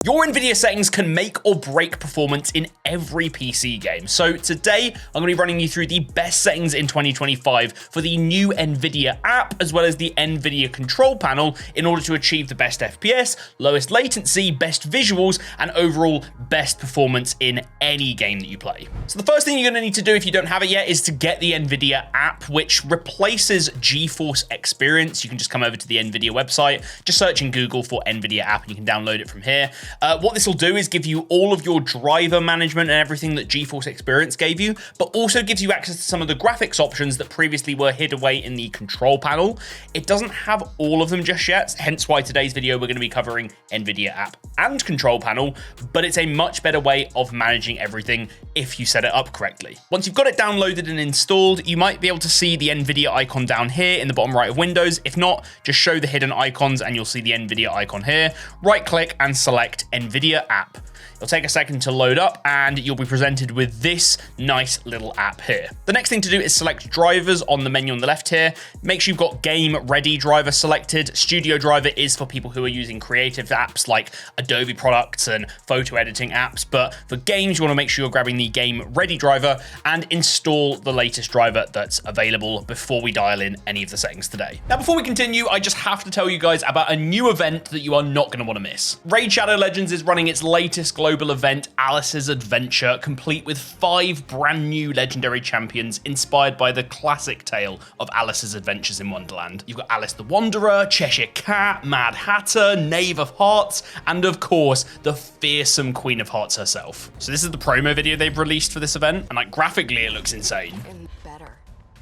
Your Nvidia settings can make or break performance in every PC game. So today, I'm going to be running you through the best settings in 2025 for the new Nvidia app, as well as the Nvidia control panel in order to achieve the best FPS, lowest latency, best visuals, and overall best performance in any game that you play. So the first thing you're going to need to do if you don't have it yet is to get the Nvidia app, which replaces GeForce Experience. You can just come over to the Nvidia website, just search in Google for Nvidia app, and you can download it from here. What this will do is give you all of your driver management and everything that GeForce Experience gave you, but also gives you access to some of the graphics options that previously were hid away in the control panel. It doesn't have all of them just yet, hence why today's video we're going to be covering Nvidia app and control panel, but it's a much better way of managing everything if you set it up correctly. Once you've got it downloaded and installed, you might be able to see the Nvidia icon down here in the bottom right of Windows. If not, just show the hidden icons and you'll see the Nvidia icon here. Right click and select Nvidia app. It'll take a second to load up and you'll be presented with this nice little app here. The next thing to do is select drivers on the menu on the left here. Make sure you've got game ready driver selected. Studio driver is for people who are using creative apps like Adobe products and photo editing apps, but for games you want to make sure you're grabbing the game ready driver and install the latest driver that's available before we dial in any of the settings today. Now before we continue, I just have to tell you guys about a new event that you are not going to want to miss. Raid Shadow Legends is running its latest global event, Alice's Adventure, complete with 5 brand new legendary champions inspired by the classic tale of Alice's Adventures in Wonderland. You've got Alice the Wanderer, Cheshire Cat, Mad Hatter, Knave of Hearts, and of course, the fearsome Queen of Hearts herself. So this is the promo video they've released for this event, and like graphically it looks insane.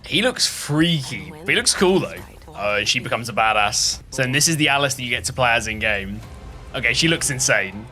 He looks freaky, but he looks cool though. Oh, and she becomes a badass. So then this is the Alice that you get to play as in game. Okay, she looks insane.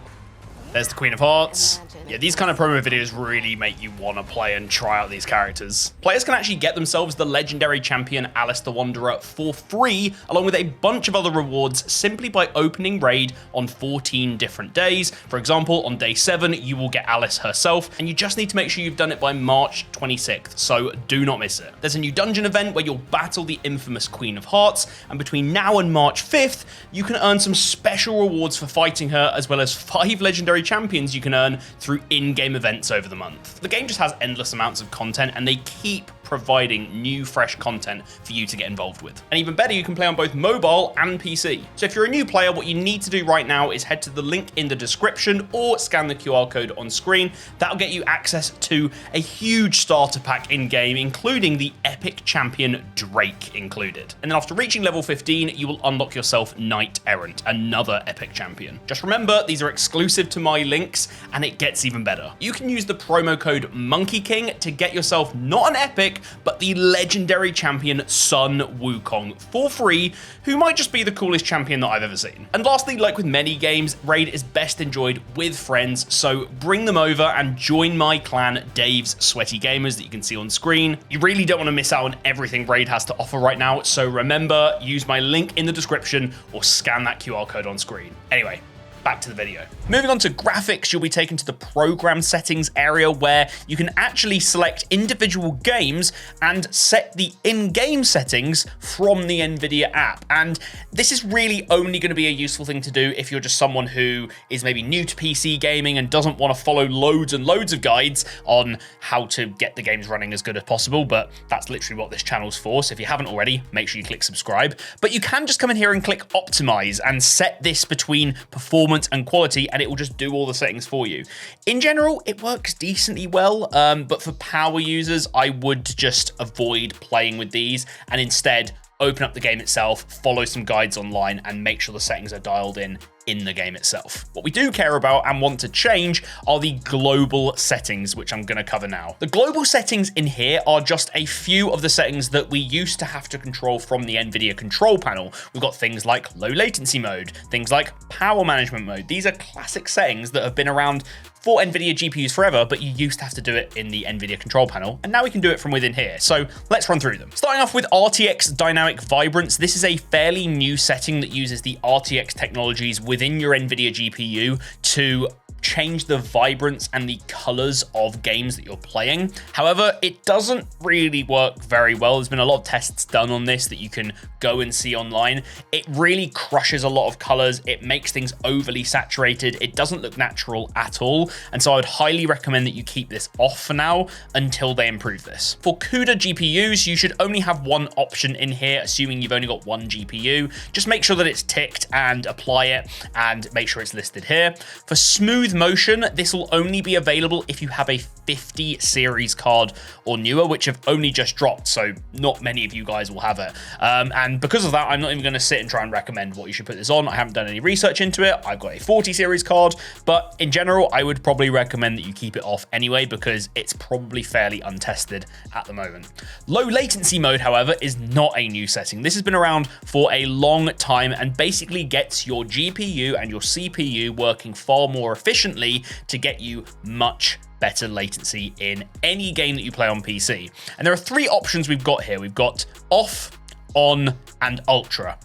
There's the Queen of Hearts. Yeah, these kind of promo videos really make you want to play and try out these characters. Players can actually get themselves the legendary champion Alice the Wanderer for free, along with a bunch of other rewards simply by opening Raid on 14 different days. For example, on day 7, you will get Alice herself, and you just need to make sure you've done it by March 26th, so do not miss it. There's a new dungeon event where you'll battle the infamous Queen of Hearts, and between now and March 5th, you can earn some special rewards for fighting her, as well as 5 legendary champions you can earn through in-game events over the month. The game just has endless amounts of content and they keep providing new fresh content for you to get involved with. And even better, you can play on both mobile and PC. So if you're a new player, what you need to do right now is head to the link in the description or scan the QR code on screen. That'll get you access to a huge starter pack in-game, including the epic champion Drake included. And then after reaching level 15, you will unlock yourself Knight Errant, another epic champion. Just remember, these are exclusive to my links, and it gets even better. You can use the promo code Monkey King to get yourself not an epic, but the legendary champion Sun Wukong for free, who might just be the coolest champion that I've ever seen. And lastly, like with many games, Raid is best enjoyed with friends, so bring them over and join my clan, Dave's Sweaty Gamers, that you can see on screen. You really don't want to miss out on everything Raid has to offer right now, so remember, use my link in the description or scan that QR code on screen. Anyway, back to the video. Moving on to graphics, you'll be taken to the program settings area where you can actually select individual games and set the in-game settings from the Nvidia app. And this is really only going to be a useful thing to do if you're just someone who is maybe new to PC gaming and doesn't want to follow loads and loads of guides on how to get the games running as good as possible, but that's literally what this channel's for. So if you haven't already, make sure you click subscribe. But you can just come in here and click optimize and set this between performance and quality, and it will just do all the settings for you. In general, it works decently well, but for power users, I would just avoid playing with these and instead open up the game itself, follow some guides online, and make sure the settings are dialed in the game itself. What we do care about and want to change are the global settings, which I'm going to cover now. The global settings in here are just a few of the settings that we used to have to control from the Nvidia control panel. We've got things like low latency mode, things like power management mode. These are classic settings that have been around for Nvidia GPUs forever, but you used to have to do it in the Nvidia control panel, and now we can do it from within here. So let's run through them. Starting off with RTX Dynamic Vibrance. This is a fairly new setting that uses the RTX technologies within your Nvidia GPU to change the vibrance and the colors of games that you're playing. However, it doesn't really work very well. There's been a lot of tests done on this that you can go and see online. It really crushes a lot of colors. It makes things overly saturated. It doesn't look natural at all. And so I would highly recommend that you keep this off for now until they improve this. For CUDA GPUs, you should only have one option in here, assuming you've only got one GPU. Just make sure that it's ticked and apply it and make sure it's listed here. For smooth motion, this will only be available if you have a 50 series card or newer, which have only just dropped, so not many of you guys will have it. And because of that, I'm not even going to sit and try and recommend what you should put this on. I haven't done any research into it. I've got a 40 series card, but in general, I would probably recommend that you keep it off anyway, because it's probably fairly untested at the moment. Low latency mode, however, is not a new setting. This has been around for a long time and basically gets your GPU and your CPU working far more efficiently to get you much better latency in any game that you play on PC. And there are three options we've got here. We've got off, on, and ultra.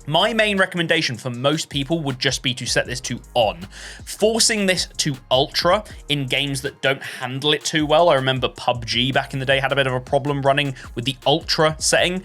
My main recommendation for most people would just be to set this to on. Forcing this to ultra in games that don't handle it too well, I remember PUBG back in the day had a bit of a problem running with the ultra setting,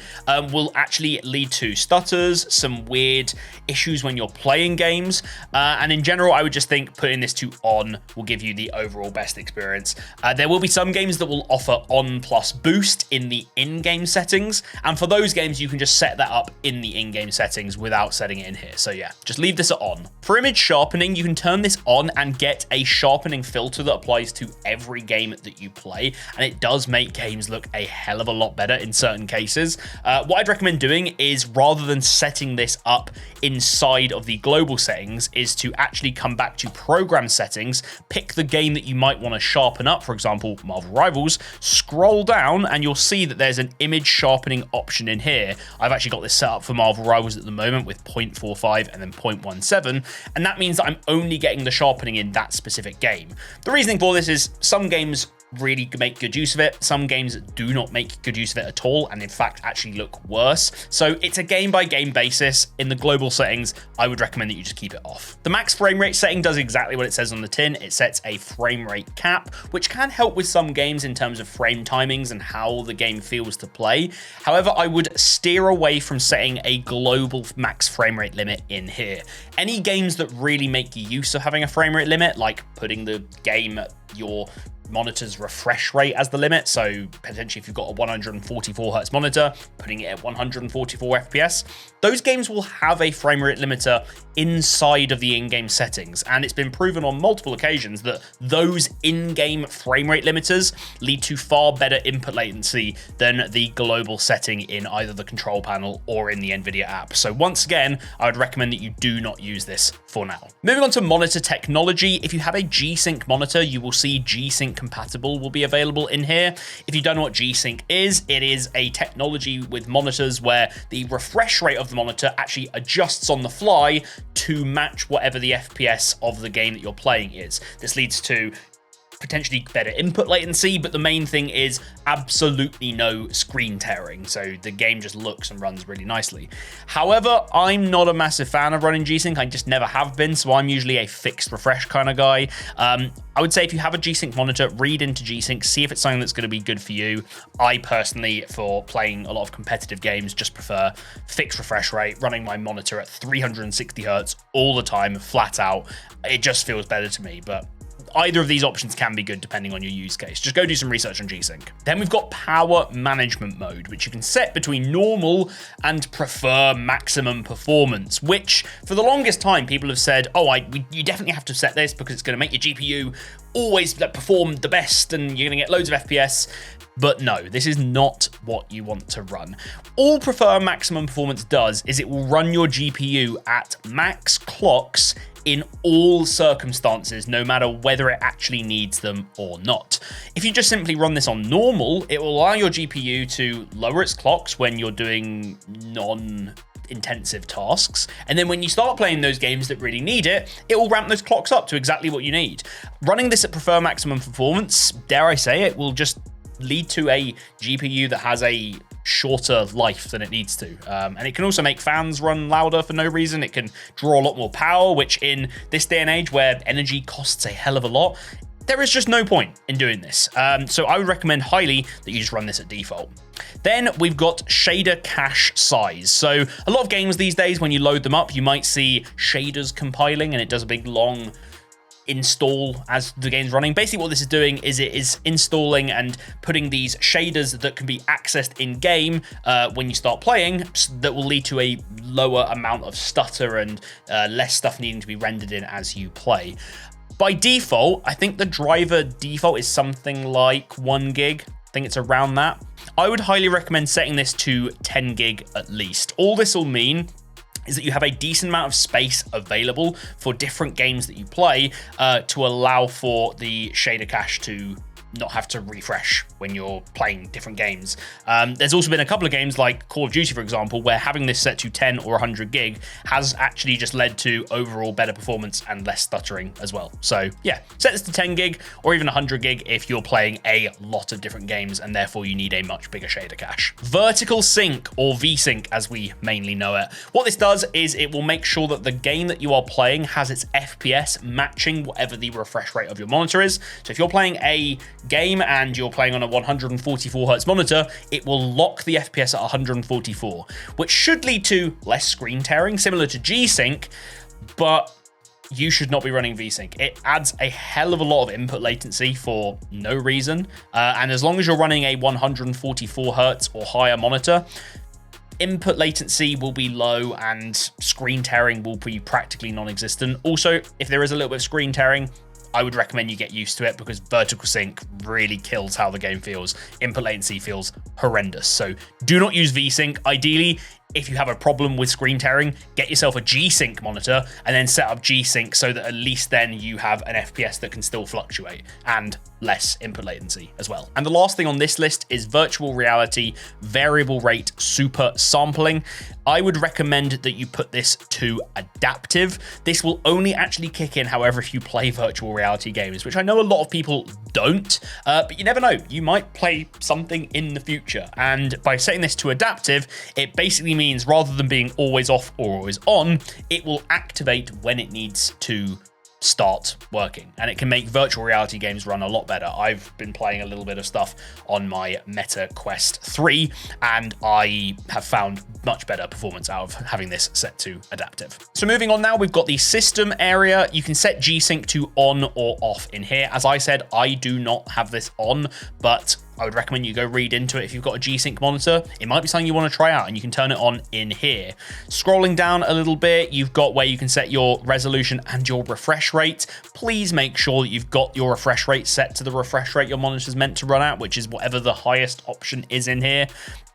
will actually lead to stutters, some weird issues when you're playing games, and in general, I would just think putting this to on will give you the overall best experience. There will be some games that will offer on plus boost in the in-game settings, and for those games, you can just set that up in the in-game settings without setting it in here. So yeah, just leave this on. For image sharpening, you can turn this on and get a sharpening filter that applies to every game that you play, and it does make games look a hell of a lot better in certain cases. What I'd recommend doing is, rather than setting this up inside of the global settings, is to actually come back to program settings, pick the game that you might want to sharpen up, for example, Marvel Rivals, scroll down, and you'll see that there's an image sharpening option in here. I've actually got this set up for Marvel Rivals at the moment with 0.45 and then 0.17, and that means that I'm only getting the sharpening in that specific game. The reasoning for this is some games really make good use of it. Some games do not make good use of it at all, and in fact actually look worse. So it's a game by game basis. In the global settings, I would recommend that you just keep it off. The max frame rate setting does exactly what it says on the tin. It sets a frame rate cap, which can help with some games in terms of frame timings and how the game feels to play. However, I would steer away from setting a global max frame rate limit in here. Any games that really make use of having a frame rate limit, like putting the game at your monitor's refresh rate as the limit, so potentially if you've got a 144 Hz monitor, putting it at 144 FPS, those games will have a frame rate limiter inside of the in-game settings, and it's been proven on multiple occasions that those in-game frame rate limiters lead to far better input latency than the global setting in either the control panel or in the Nvidia app. So once again, I would recommend that you do not use this for now. Moving on to monitor technology, if you have a G-Sync monitor, you will see G-Sync compatible will be available in here. If you don't know what G-Sync is, it is a technology with monitors where the refresh rate of the monitor actually adjusts on the fly to match whatever the FPS of the game that you're playing is. This leads to potentially better input latency, but the main thing is absolutely no screen tearing, so the game just looks and runs really nicely. However, I'm not a massive fan of running G-Sync. I just never have been, so I'm usually a fixed refresh kind of guy. I would say if you have a G-Sync monitor, read into G-Sync, see if it's something that's going to be good for you. I personally, for playing a lot of competitive games, just prefer fixed refresh rate, running my monitor at 360 Hz all the time, flat out. It just feels better to me, but either of these options can be good depending on your use case. Just go do some research on G-Sync. Then we've got power management mode, which you can set between normal and prefer maximum performance, which for the longest time people have said, oh, you definitely have to set this because it's going to make your GPU always perform the best and you're going to get loads of FPS. But no, this is not what you want to run. All prefer maximum performance does is it will run your GPU at max clocks in all circumstances, no matter whether it actually needs them or not. If you just simply run this on normal, it will allow your GPU to lower its clocks when you're doing non-intensive tasks, and then when you start playing those games that really need it, it will ramp those clocks up to exactly what you need. Running this at prefer maximum performance, dare I say it, will just lead to a GPU that has a shorter life than it needs to. And it can also make fans run louder for no reason. It can draw a lot more power, which in this day and age where energy costs a hell of a lot, there is just no point in doing this. So I would recommend highly that you just run this at default. Then we've got shader cache size. So a lot of games these days, when you load them up, you might see shaders compiling and it does a big long install as the game's running. Basically what this is doing is it is installing and putting these shaders that can be accessed in game when you start playing, that will lead to a lower amount of stutter and less stuff needing to be rendered in as you play. By default, I think the driver default is something like 1 gig. I think it's around that. I would highly recommend setting this to 10 gig at least. All this will mean is that you have a decent amount of space available for different games that you play to allow for the shader cache to not have to refresh when you're playing different games. There's also been a couple of games like Call of Duty, for example, where having this set to 10 or 100 gig has actually just led to overall better performance and less stuttering as well. So yeah, set this to 10 gig or even 100 gig if you're playing a lot of different games and therefore you need a much bigger shader cache. Vertical sync, or VSync as we mainly know it. What this does is it will make sure that the game that you are playing has its FPS matching whatever the refresh rate of your monitor is. So if you're playing a game and you're playing on a 144 Hz monitor, it will lock the FPS at 144, which should lead to less screen tearing, similar to G-Sync, but you should not be running VSync. It adds a hell of a lot of input latency for no reason, and as long as you're running a 144 Hz or higher monitor, input latency will be low and screen tearing will be practically non-existent. Also, if there is a little bit of screen tearing, I would recommend you get used to it because vertical sync really kills how the game feels. Input latency feels horrendous. So do not use VSync. Ideally, if you have a problem with screen tearing, get yourself a G-Sync monitor and then set up G-Sync so that at least then you have an FPS that can still fluctuate and less input latency as well. And the last thing on this list is virtual reality variable rate super sampling. I would recommend that you put this to adaptive. This will only actually kick in, however, if you play virtual reality games, which I know a lot of people don't, but you never know. You might play something in the future. And by setting this to adaptive, it basically means rather than being always off or always on, it will activate when it needs to start working, and it can make virtual reality games run a lot better. I've been playing a little bit of stuff on my Meta Quest 3 and I have found much better performance out of having this set to adaptive. So moving on now, we've got the system area. You can set G-Sync to on or off in here. As I said, I do not have this on, but I would recommend you go read into it if you've got a G-Sync monitor. It might be something you want to try out, and you can turn it on in here. Scrolling down a little bit, you've got where you can set your resolution and your refresh rate. Please make sure that you've got your refresh rate set to the refresh rate your monitor is meant to run at, which is whatever the highest option is in here.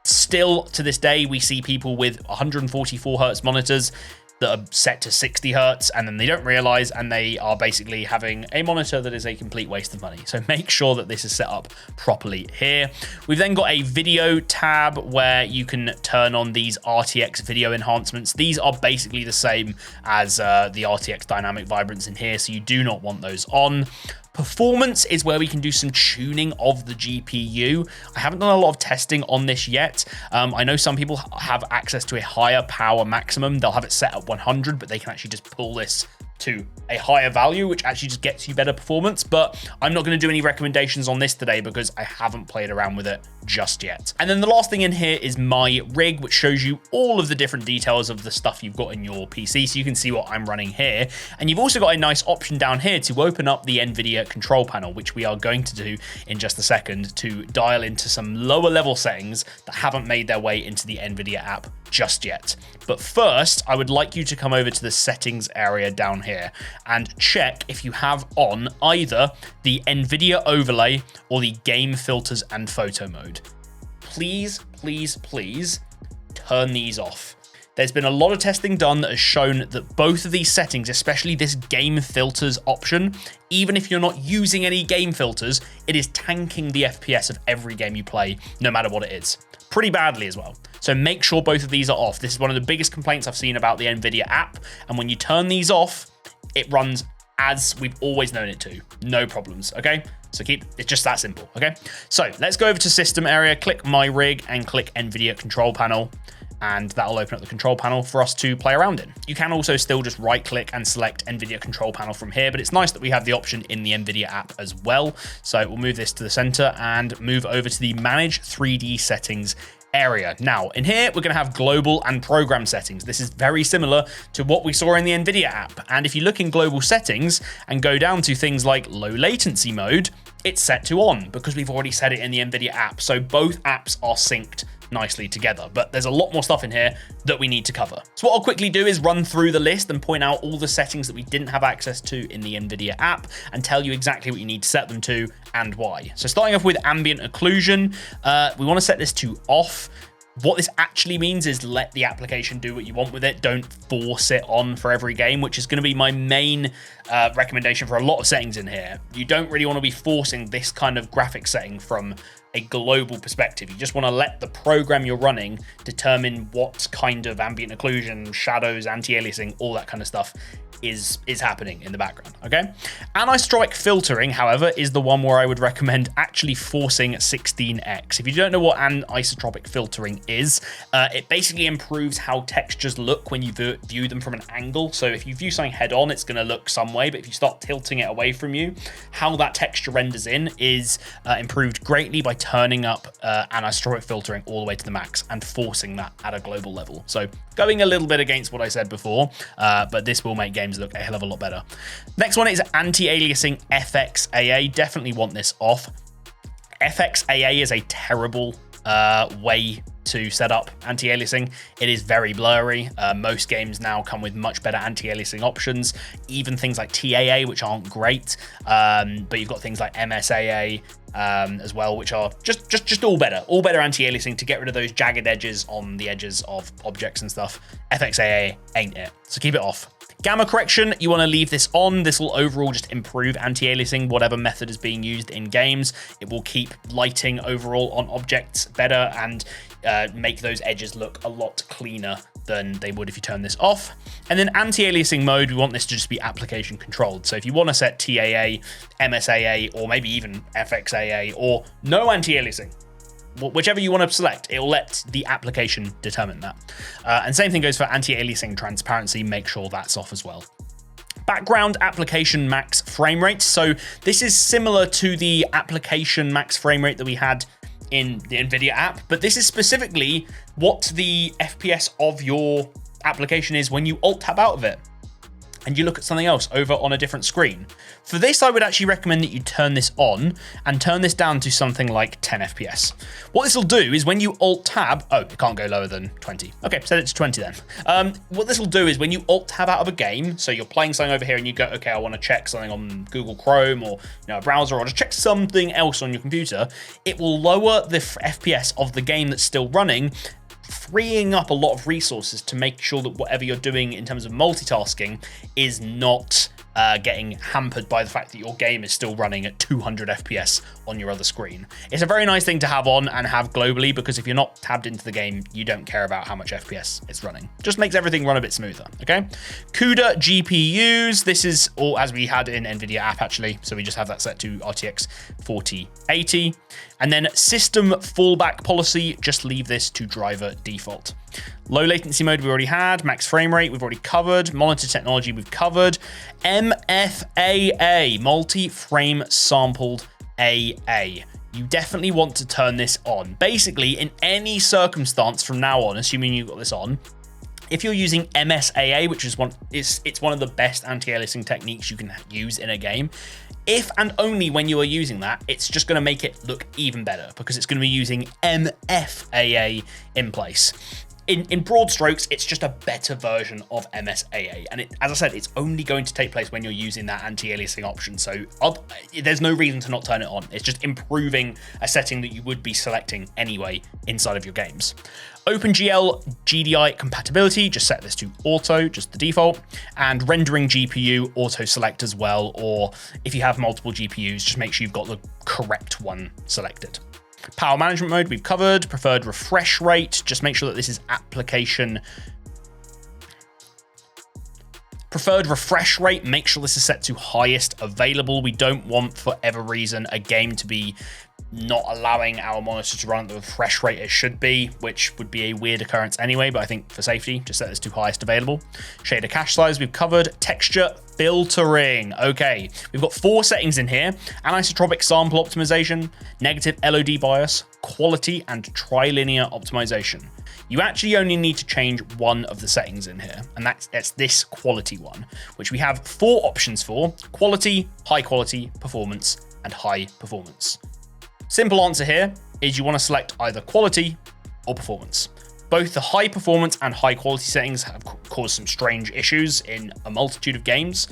Still, to this day, we see people with 144 Hz monitors that are set to 60 Hz, and then they don't realize, and they are basically having a monitor that is a complete waste of money. So make sure that this is set up properly here. We've then got a video tab where you can turn on these RTX video enhancements. These are basically the same as the RTX dynamic vibrance in here, so you do not want those on. Performance is where we can do some tuning of the GPU. I haven't done a lot of testing on this yet. I know some people have access to a higher power maximum. They'll have it set at 100, but they can actually just pull this to a higher value, which actually just gets you better performance. But I'm not going to do any recommendations on this today because I haven't played around with it just yet. And then the last thing in here is my rig, which shows you all of the different details of the stuff you've got in your PC, so you can see what I'm running here. And you've also got a nice option down here to open up the Nvidia control panel, which we are going to do in just a second, to dial into some lower level settings that haven't made their way into the Nvidia app just yet. But first, I would like you to come over to the settings area down here and check if you have on either the Nvidia overlay or the game filters and photo mode. Please, please, please turn these off. There's been a lot of testing done that has shown that both of these settings, especially this game filters option, even if you're not using any game filters, it is tanking the FPS of every game you play, no matter what it is. Pretty badly as well. So make sure both of these are off. This is one of the biggest complaints I've seen about the Nvidia app. And when you turn these off, it runs as we've always known it to. No problems, okay? So it's just that simple, okay? So let's go over to system area, click my rig and click Nvidia control panel. And that'll open up the control panel for us to play around in. You can also still just right click and select Nvidia control panel from here, but it's nice that we have the option in the Nvidia app as well. So we'll move this to the center and move over to the manage 3D settings area. Now in here, we're going to have global and program settings. This is very similar to what we saw in the Nvidia app. And if you look in global settings and go down to things like low latency mode, it's set to on because we've already set it in the Nvidia app. So both apps are synced nicely together, but there's a lot more stuff in here that we need to cover. So what I'll quickly do is run through the list and point out all the settings that we didn't have access to in the Nvidia app and tell you exactly what you need to set them to and why. So starting off with ambient occlusion, we want to set this to off. What this actually means is let the application do what you want with it. Don't force it on for every game, which is going to be my main recommendation for a lot of settings in here. You don't really want to be forcing this kind of graphic setting from a global perspective. You just want to let the program you're running determine what kind of ambient occlusion, shadows, anti-aliasing, all that kind of stuff is happening in the background, okay? Anisotropic filtering, however, is the one where I would recommend actually forcing 16x. If you don't know what anisotropic filtering is, it basically improves how textures look when you view them from an angle. So if you view something head on, it's going to look some way, but if you start tilting it away from you, how that texture renders in is improved greatly by turning up anisotropic filtering all the way to the max and forcing that at a global level. So going a little bit against what I said before, but this will make games look a hell of a lot better. Next one is anti-aliasing FXAA. Definitely want this off. FXAA is a terrible way to set up anti-aliasing. It is very blurry. Most games now come with much better anti-aliasing options, even things like TAA, which aren't great, but you've got things like MSAA as well, which are just all better anti-aliasing to get rid of those jagged edges on the edges of objects and stuff. FXAA ain't it, so keep it off. Gamma correction, you want to leave this on. This will overall just improve anti-aliasing, whatever method is being used in games. It will keep lighting overall on objects better and make those edges look a lot cleaner than they would if you turn this off. And then anti-aliasing mode, we want this to just be application controlled. So if you want to set TAA, MSAA, or maybe even FXAA, or no anti-aliasing, whichever you want to select, it will let the application determine that. And same thing goes for anti-aliasing transparency. Make sure that's off as well. Background application max frame rate. So this is similar to the application max frame rate that we had in the Nvidia app, but this is specifically what the FPS of your application is when you alt tab out of it and you look at something else over on a different screen. For this, I would actually recommend that you turn this on and turn this down to something like 10 FPS. What this will do is when you alt tab, oh, it can't go lower than 20. Okay, set it to 20 then. What this will do is when you alt tab out of a game, so you're playing something over here and you go, okay, I want to check something on Google Chrome or a browser, or just check something else on your computer, it will lower the FPS of the game that's still running, freeing up a lot of resources to make sure that whatever you're doing in terms of multitasking is not getting hampered by the fact that your game is still running at 200 FPS on your other screen. It's a very nice thing to have on and have globally, because if you're not tabbed into the game, you don't care about how much FPS it's running. Just makes everything run a bit smoother, okay? CUDA GPUs, this is all as we had in Nvidia app actually, so we just have that set to RTX 4080. And then system fallback policy, just leave this to driver default. Low latency mode we already had, max frame rate we've already covered, monitor technology we've covered, MFAA, multi-frame sampled AA. You definitely want to turn this on. Basically, in any circumstance from now on, assuming you've got this on, if you're using MSAA, which is it's one of the best anti-aliasing techniques you can use in a game, if and only when you are using that, it's just going to make it look even better because it's going to be using MFAA in place. In broad strokes, it's just a better version of MSAA. And as I said, it's only going to take place when you're using that anti-aliasing option. So there's no reason to not turn it on. It's just improving a setting that you would be selecting anyway inside of your games. OpenGL GDI compatibility, just set this to auto, just the default. And rendering GPU, auto select as well. Or if you have multiple GPUs, just make sure you've got the correct one selected. Power management mode we've covered. Preferred refresh rate, just make sure that this is application Preferred refresh rate, make sure this is set to highest available. We don't want, for whatever reason, a game to be not allowing our monitor to run at the refresh rate it should be, which would be a weird occurrence anyway, but I think for safety, just set this to highest available. Shader cache size, we've covered. Texture filtering. Okay, we've got 4 settings in here: anisotropic sample optimization, negative LOD bias, quality, and trilinear optimization. You actually only need to change one of the settings in here, and that's this quality one, which we have 4 options for: quality, high quality, performance, and high performance. Simple answer here is you want to select either quality or performance. Both the high performance and high quality settings have caused some strange issues in a multitude of games.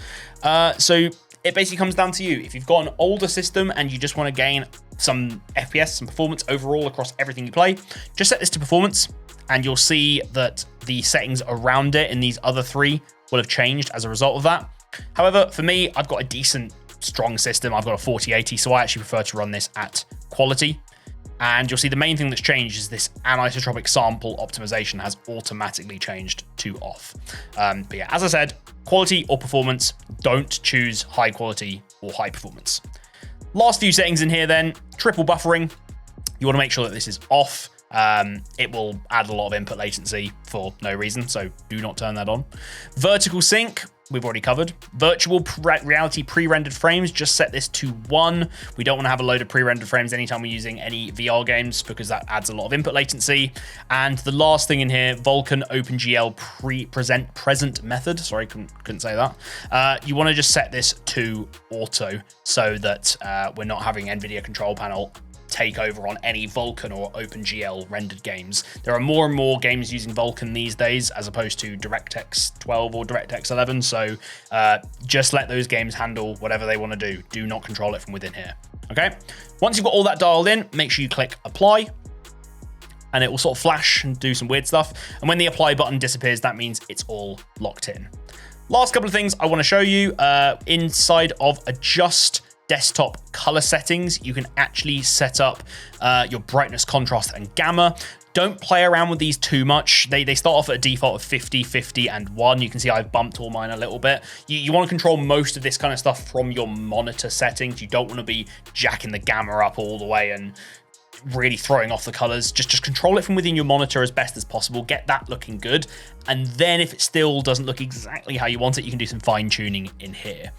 So it basically comes down to you. If you've got an older system and you just want to gain some FPS, some performance overall across everything you play, just set this to performance and you'll see that the settings around it in these other 3 will have changed as a result of that. However, for me, I've got a decent strong system. I've got a 4080, so I actually prefer to run this at quality. And you'll see the main thing that's changed is this anisotropic sample optimization has automatically changed to off. But yeah, as I said, quality or performance, don't choose high quality or high performance. Last few settings in here then, triple buffering. You want to make sure that this is off. It will add a lot of input latency for no reason, so do not turn that on. Vertical sync, we've already covered. Virtual reality pre-rendered frames, just set this to 1. We don't want to have a load of pre-rendered frames anytime we're using any VR games because that adds a lot of input latency. And the last thing in here, Vulkan OpenGL present method. Sorry, couldn't say that. You want to just set this to auto so that we're not having Nvidia control panel take over on any Vulkan or OpenGL rendered games. There are more and more games using Vulkan these days as opposed to DirectX 12 or DirectX 11, so just let those games handle whatever they want to do. Do not control it from within here, okay? Once you've got all that dialed in, make sure you click apply, and it will sort of flash and do some weird stuff, and when the apply button disappears, that means it's all locked in. Last couple of things I want to show you. Inside of adjust desktop color settings, you can actually set up your brightness, contrast, and gamma. Don't play around with these too much. They start off at a default of 50, 50, and 1. You can see I've bumped all mine a little bit. You want to control most of this kind of stuff from your monitor settings. You don't want to be jacking the gamma up all the way and really throwing off the colors. Just control it from within your monitor as best as possible. Get that looking good. And then if it still doesn't look exactly how you want it, you can do some fine tuning in here.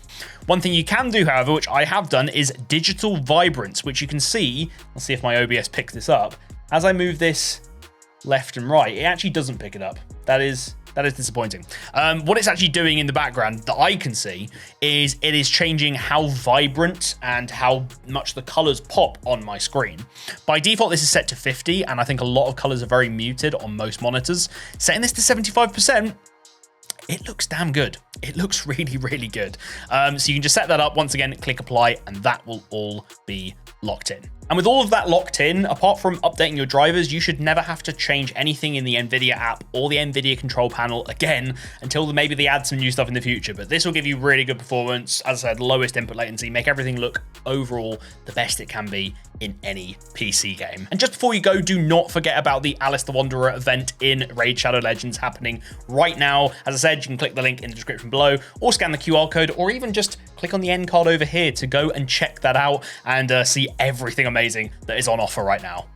One thing you can do, however, which I have done, is digital vibrance, which you can see. I'll see if my OBS picks this up. As I move this left and right, it actually doesn't pick it up. That is disappointing. What it's actually doing in the background that I can see is it is changing how vibrant and how much the colors pop on my screen. By default, this is set to 50, and I think a lot of colors are very muted on most monitors. Setting this to 75%, it looks damn good. It looks really, really good. So you can just set that up. Once again, click apply, and that will all be locked in. And with all of that locked in, apart from updating your drivers, you should never have to change anything in the Nvidia app or the Nvidia control panel again until maybe they add some new stuff in the future. But this will give you really good performance. As I said, lowest input latency, make everything look overall the best it can be in any PC game. And just before you go, do not forget about the Alice the Wanderer event in Raid Shadow Legends happening right now. As I said, you can click the link in the description below or scan the QR code, or even just click on the end card over here to go and check that out and see everything amazing that is on offer right now.